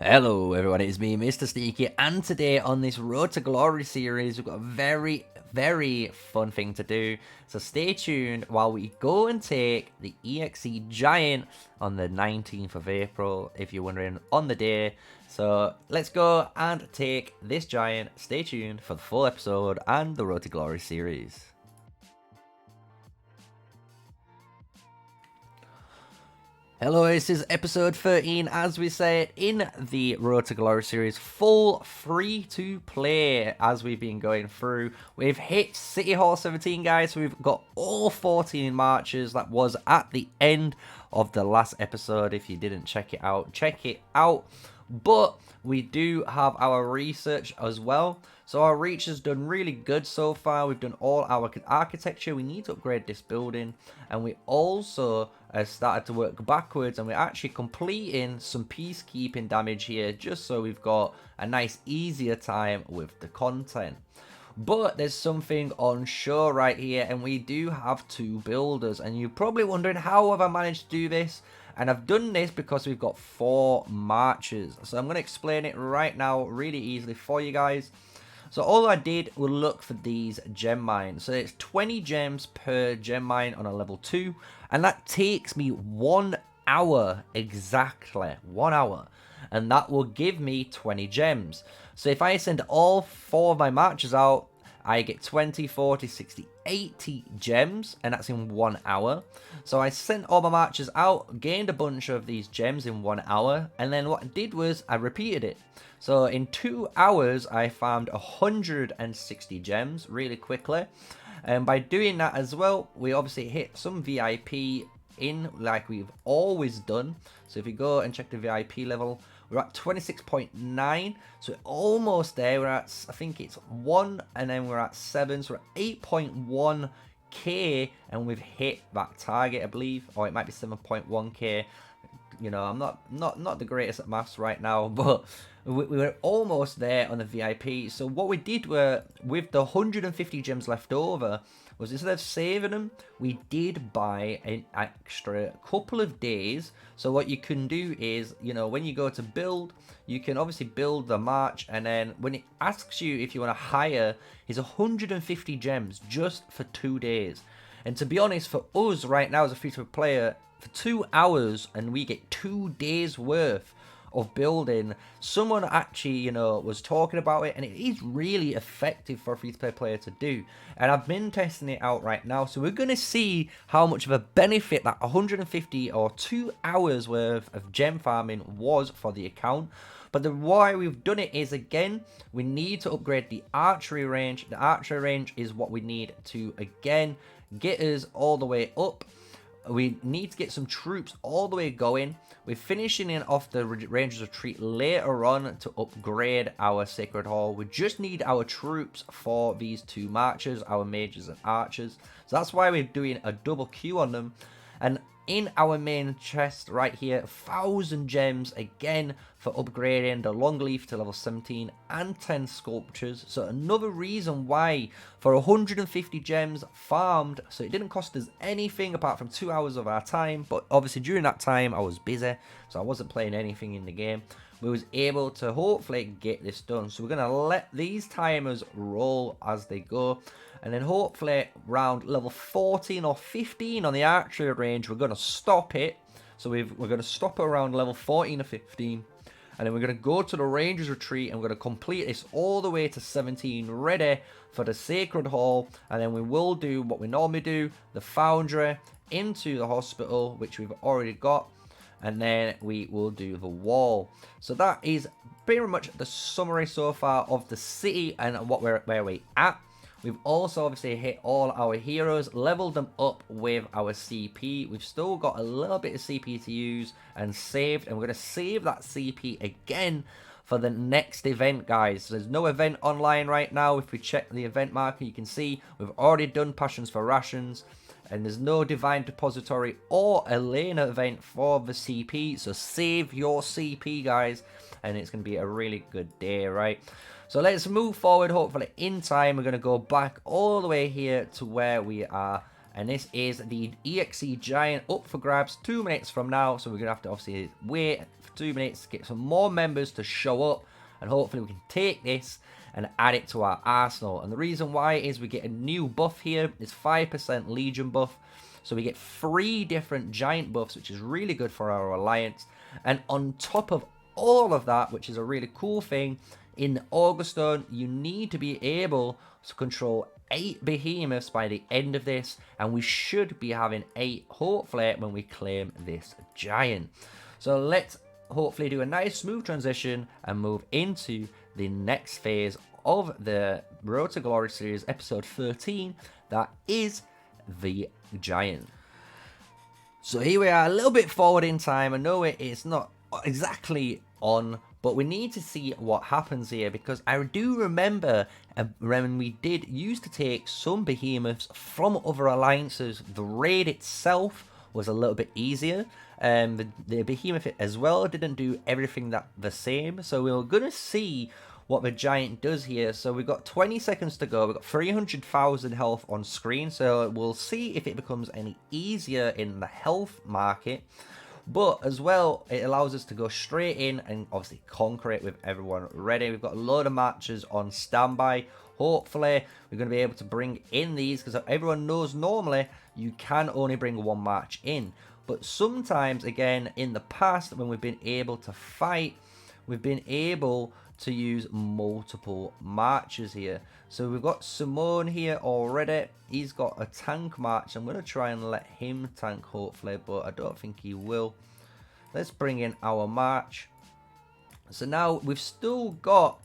Hello everyone, it's me, MrSneakyy, and today on this Road to Glory series, we've got a very fun thing to do. So stay tuned while we go and take the EXE Giant on the 19th of April, if you're wondering, on the day. So let's go and take this Giant. Stay tuned for the full episode and the Road to Glory series. Hello, this is episode 13, as we said, in the Road to Glory series, full free to play as we've been going through. We've hit City Hall 17, guys, so we've got all 14 marches. That was at the end of the last episode. If you didn't check it out, check it out. But we do have our research as well. So our reach has done really good so far. We've done all our architecture. We need to upgrade this building. And we also started to work backwards. And we're actually completing some peacekeeping damage here. Just so we've got a nice easier time with the content. But there's something on show right here. And we do have 2 builders. And you're probably wondering, how have I managed to do this? And I've done this because we've got 4 marches. So I'm going to explain it right now really easily for you guys. So all I did was look for these gem mines. So it's 20 gems per gem mine on a level 2. And that takes me 1 hour exactly. 1 hour. And that will give me 20 gems. So if I send all 4 of my marches out, I get 20, 40, 60, 80 gems, and that's in 1 hour. So I sent all my marches out, gained a bunch of these gems in 1 hour, and then what I did was I repeated it. So in 2 hours, I farmed 160 gems really quickly. And by doing that as well, we obviously hit some VIP in like we've always done. So if you go and check the VIP level, we're at 26.9, so we're almost there. We're at, I think it's 1, and then we're at 7, so we're at 8.1k, and we've hit that target, I believe, or it might be 7.1k. You know, I'm not the greatest at maths right now, but we were almost there on the VIP. So what we did were, with the 150 gems left over, was instead of saving them, we did buy an extra couple of days. So what you can do is, you know, when you go to build, you can obviously build the march, and then when it asks you if you want to hire, is 150 gems just for 2 days. And to be honest, for us right now as a free-to-play player, for 2 hours, and we get 2 days worth of building. Someone actually, you know, was talking about it, and it is really effective for a free-to-play player to do. And I've been testing it out right now, so we're going to see how much of a benefit that 150 or 2 hours worth of gem farming was for the account. But the why we've done it is, again, we need to upgrade the archery range. The archery range is what we need to, again, get us all the way up. We need to get some troops all the way going. We're finishing in off the Rangers Retreat later on to upgrade our Sacred Hall. We just need our troops for these 2 marches, our mages and archers. So that's why we're doing a double queue on them. And in our main chest right here, 1,000 gems again for upgrading the Longleaf to level 17 and 10 sculptures. So another reason why for 150 gems farmed, so it didn't cost us anything apart from 2 hours of our time. But obviously during that time I was busy, so I wasn't playing anything in the game. We was able to hopefully get this done. So we're going to let these timers roll as they go. And then hopefully around level 14 or 15 on the archery range, we're going to stop it. So we're going to stop around level 14 or 15. And then we're going to go to the Rangers Retreat, and we're going to complete this all the way to 17, ready for the Sacred Hall. And then we will do what we normally do, the Foundry into the hospital, which we've already got. And then we will do the wall. So that is pretty much the summary so far of the city and what where we're at. We've also obviously hit all our heroes, leveled them up with our CP. We've still got a little bit of CP to use and saved. And we're going to save that CP again for the next event, guys. So there's no event online right now. If we check the event marker, you can see we've already done Passions for Rations. And there's no Divine Depository or Elena event for the CP. So save your CP, guys. And it's going to be a really good day, right? So let's move forward, hopefully in time. We're going to go back all the way here to where we are And this is the EXE Giant up for grabs 2 minutes from now. So we're going to have to obviously wait for 2 minutes, get some more members to show up. And hopefully we can take this and add it to our arsenal. And the reason why is we get a new buff here. It's 5% Legion buff. So we get 3 different giant buffs, which is really good for our alliance. And on top of all of that, which is a really cool thing, in Augustone, you need to be able to control 8 behemoths by the end of this, and we should be having 8 hopefully when we claim this giant. So let's hopefully do a nice smooth transition and move into the next phase of the Road to Glory series, episode 13, that is the giant. So here we are, a little bit forward in time. I know it's not exactly on, but we need to see what happens here, because I do remember when we did used to take some behemoths from other alliances, the raid itself was a little bit easier. The behemoth as well didn't do everything that the same, so we're gonna see what the giant does here. So we've got 20 seconds to go. We've got 300,000 health on screen, so we'll see if it becomes any easier in the health market. But as well, it allows us to go straight in and obviously conquer it with everyone ready. We've got a load of matches on standby. Hopefully, we're going to be able to bring in these, because everyone knows normally you can only bring 1 match in. But sometimes, again, in the past, when we've been able to fight, we've been able to use multiple marches here. So we've got Simone here already. He's got a tank march. I'm going to try and let him tank hopefully, but I don't think he will. Let's bring in our march. So now we've still got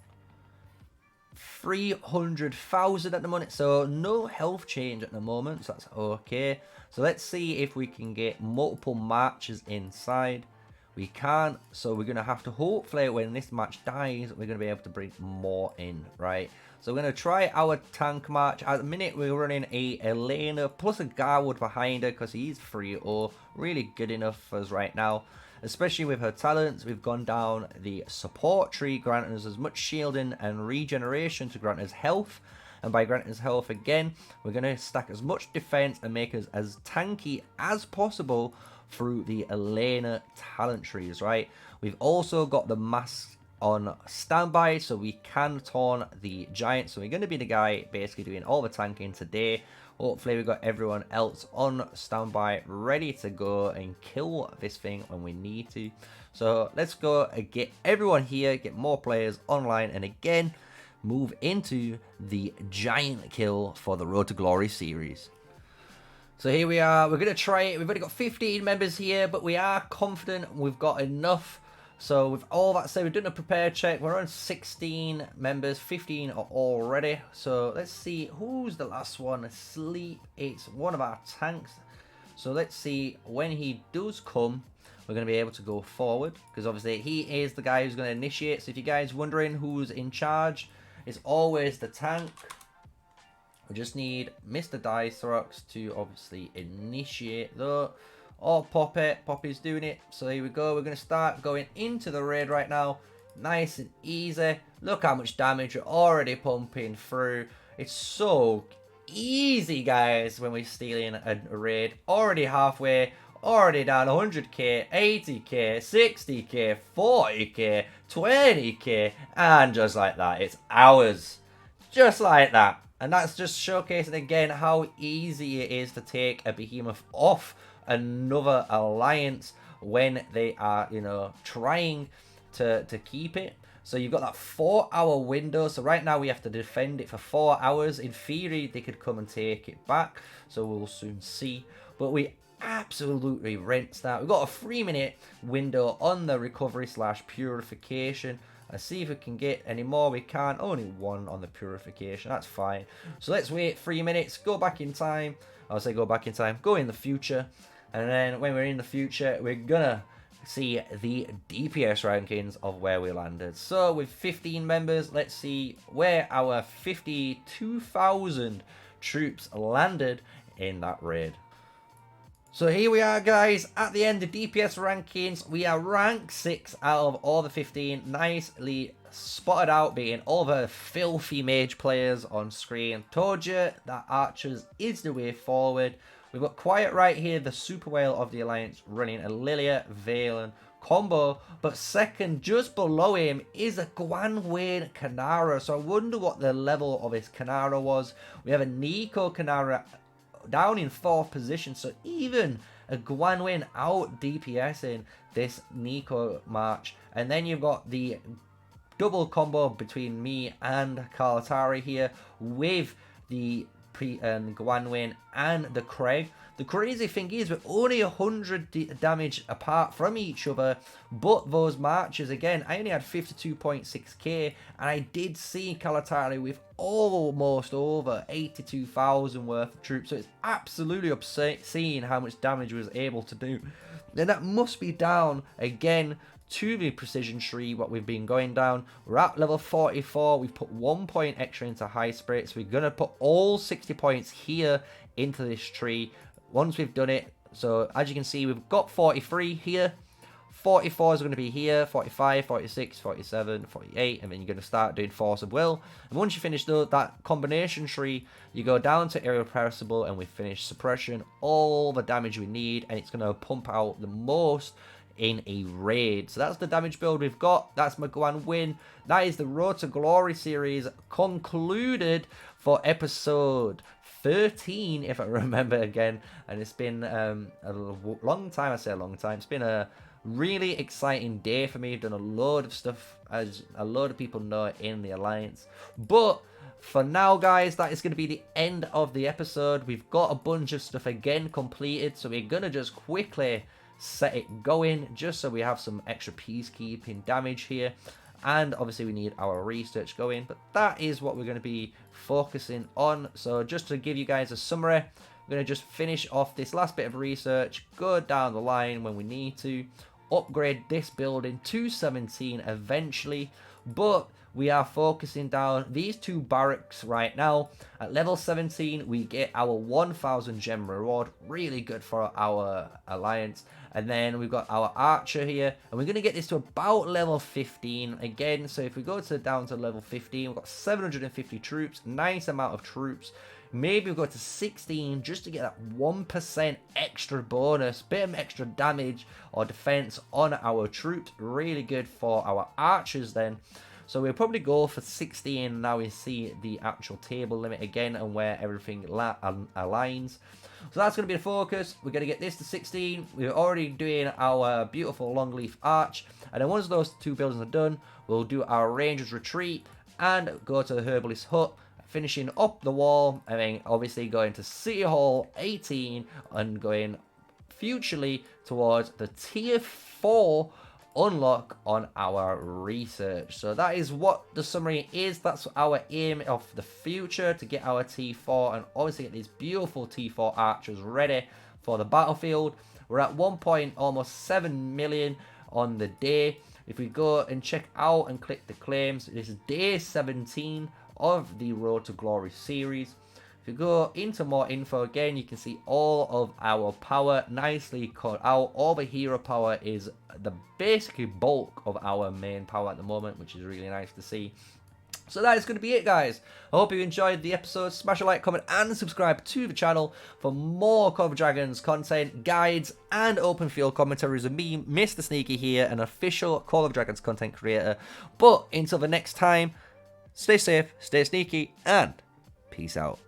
300,000 at the moment, so no health change at the moment, so that's okay. So let's see if we can get multiple marches inside. We can't, so we're going to have to, hopefully when this match dies, we're going to be able to bring more in, right? So we're going to try our tank march. At the minute, we're running a Elena plus a Garwood behind her, because he's 3-0. Really good enough for us right now. Especially with her talents, we've gone down the support tree, granting us as much shielding and regeneration to grant us health. And by granting us health again, we're going to stack as much defense and make us as tanky as possible through the Elena talent trees, right? We've also got the mask on standby, so we can taunt the giant. So we're going to be the guy basically doing all the tanking today. Hopefully we've got everyone else on standby, ready to go and kill this thing when we need to. So let's go and get everyone here, get more players online, and again, move into the giant kill for the Road to Glory series. So here we are, we're going to try it. We've only got 15 members here, but we are confident we've got enough. So with all that said, we've done a prepare check. We're on 16 members, 15 are already. So let's see, who's the last one asleep? It's one of our tanks. So let's see, when he does come, we're going to be able to go forward, because obviously he is the guy who's going to initiate. So if you guys wondering who's in charge, it's always the tank. We just need Mr. Dicethrox to obviously initiate though. Or Poppy. Poppy's doing it. So here we go. We're going to start going into the raid right now. Nice and easy. Look how much damage we're already pumping through. It's so easy, guys, when we're stealing a raid. Already halfway. Already down 100k, 80k, 60k, 40k, 20k. And just like that, it's ours. Just like that. And that's just showcasing again how easy it is to take a behemoth off another alliance when they are, you know, trying to keep it. So you've got that 4-hour window. So right now we have to defend it for 4 hours. In theory, they could come and take it back. So we'll soon see. But we absolutely rinsed that. We've got a 3-minute window on the recovery / purification. Let's see if we can get any more. We can't. Only 1 on the purification. That's fine. So let's wait 3 minutes. Go back in time. I'll say go back in time. Go in the future. And then when we're in the future, we're going to see the DPS rankings of where we landed. So with 15 members, let's see where our 52,000 troops landed in that raid. So here we are, guys, at the end of DPS rankings. We are rank 6 out of all the 15. Nicely spotted out, beating all the filthy mage players on screen. Told you that archers is the way forward. We've got Quiet right here, the super whale of the Alliance, running a Lilia Valen combo, but second, just below him, is a Guanwyn Kanara. So I wonder what the level of his Kanara was. We have a Nico Kanara down in 4th position, so even a Guanwyn out DPSing this Nico March. And then you've got the double combo between me and Kalatari here with the Guanwyn and the Craig. The crazy thing is we're only 100 damage apart from each other, but those marches, again, I only had 52.6k, and I did see Kalatari with almost over 82,000 worth of troops, so it's absolutely obscene how much damage we was able to do. Then that must be down, again, to the precision tree, what we've been going down. We're at level 44. We've put 1 point extra into high spirits. We're going to put all 60 points here into this tree once we've done it. So as you can see, we've got 43 here. 44 is going to be here, 45, 46, 47, 48, and then you're going to start doing Force of Will. And once you finish that combination tree, you go down to Irrepressible, and we finish Suppression, all the damage we need, and it's going to pump out the most in a raid. So that's the damage build we've got. That's my Guanwyn. That is the Road to Glory series concluded for episode 13, if I remember again. And it's been a long time. I say a long time. It's been a really exciting day for me. I've done a load of stuff, as a load of people know, in the Alliance. But for now, guys, that is going to be the end of the episode. We've got a bunch of stuff again completed, so we're going to just quickly set it going just so we have some extra peacekeeping damage here, and obviously we need our research going, but that is what we're going to be focusing on. So just to give you guys a summary, we're going to just finish off this last bit of research, go down the line when we need to, upgrade this building to 17 eventually, but we are focusing down these 2 barracks right now. At level 17, we get our 1,000 gem reward, really good for our Alliance. And then we've got our archer here, and we're going to get this to about level 15 again. So if we go down to level 15, we've got 750 troops, nice amount of troops. Maybe we'll go to 16 just to get that 1% extra bonus, bit of extra damage or defense on our troops. Really good for our archers then. So we'll probably go for 16. Now we see the actual table limit again and where everything aligns. So that's going to be the focus. We're going to get this to 16. We're already doing our beautiful longleaf arch. And then once those 2 buildings are done, we'll do our ranger's retreat and go to the herbalist hut, finishing up the wall, and then obviously going to City Hall 18 and going futurely towards the tier 4 unlock on our research. So that is what the summary is. That's our aim of the future, to get our T4 and obviously get these beautiful T4 archers ready for the battlefield. We're at 1.7 million on the day. If we go and check out and click the claims, this is day 17 of the Road to Glory series. If you go into more info again, you can see all of our power nicely cut out. All the hero power is the basically bulk of our main power at the moment, which is really nice to see. So that is going to be it, guys. I hope you enjoyed the episode. Smash a like, comment, and subscribe to the channel for more Call of Dragons content, guides, and open field commentaries with me, MrSneakyy here, an official Call of Dragons content creator. But until the next time, stay safe, stay sneaky, and peace out.